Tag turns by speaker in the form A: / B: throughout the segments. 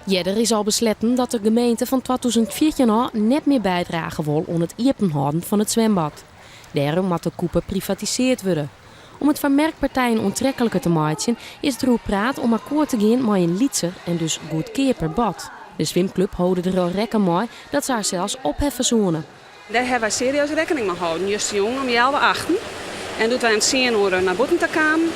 A: Er is al besloten dat de gemeente van 2014 al net meer bijdragen wil om het openhouden van het zwembad. Daarom moet de koepel privatiseerd worden. Om het voor merkpartijen onttrekkelijker te maken is er praat om akkoord te gaan met een lietser en dus goedkeer bad. De zwemclub houden er al rekken mee dat ze haar zelfs opheffen zonen.
B: Daar hebben wij serieus rekening mee gehouden. Just jong om jou achten. En toen wij een 10 uur naar buiten kwamen,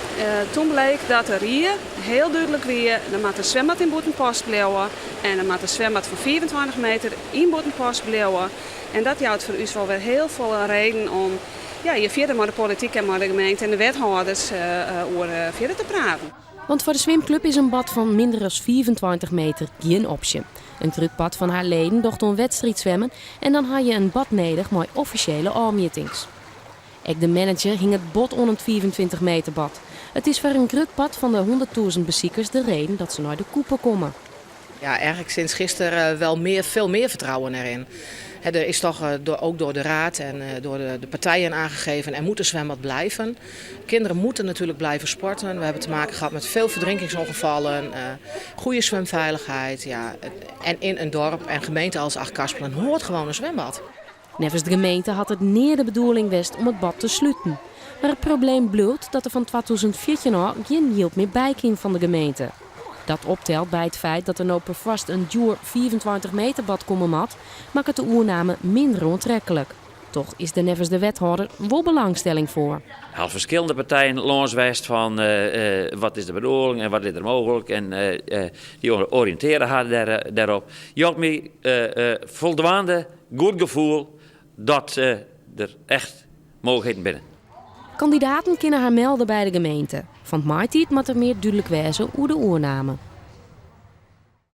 B: toen bleek dat er hier heel duidelijk weer, er moet een zwembad in buitenpost blijven en er moet een zwembad van 24 meter in buitenpost blijven. En dat houdt voor ons wel weer heel veel reden om je verder met de politiek en met de gemeente en de wethouders over verder te praten.
A: Want voor de zwemclub is een bad van minder dan 24 meter geen optie. Een drukbad van haar leden docht een wedstrijd zwemmen en dan had je een bad nodig met officiële aanmeetings. Ook de manager hing het bod om het 24 meter bad. Het is voor een drukbad van de 100.000 bezoekers de reden dat ze naar de koepel komen.
C: Ja, eigenlijk sinds gisteren wel veel meer vertrouwen erin. Er is toch ook door de raad en door de partijen aangegeven, er moet een zwembad blijven. Kinderen moeten natuurlijk blijven sporten. We hebben te maken gehad met veel verdrinkingsongevallen, goede zwemveiligheid. Ja. En in een dorp en gemeente als Achtkarspelen hoort gewoon een zwembad.
A: Nevens de gemeente had het neer de bedoeling geweest om het bad te sluiten. Maar het probleem bleef dat er van 2014 al geen geld meer bij kwam van de gemeente. Dat optelt bij het feit dat er nou per vast een duur 24 meter bad komen mat, maakt het de oername minder onttrekkelijk. Toch is er nevens de wethouder wel belangstelling voor.
D: Al verschillende partijen langs geweest van wat is de bedoeling en wat is er mogelijk. En die oriënteren haar daarop. Je had me voldoende goed gevoel dat er echt mogelijkheden binnen.
A: Kandidaten kunnen haar melden bij de gemeente. Van het maartijd moet er meer duidelijk wezen hoe de oername.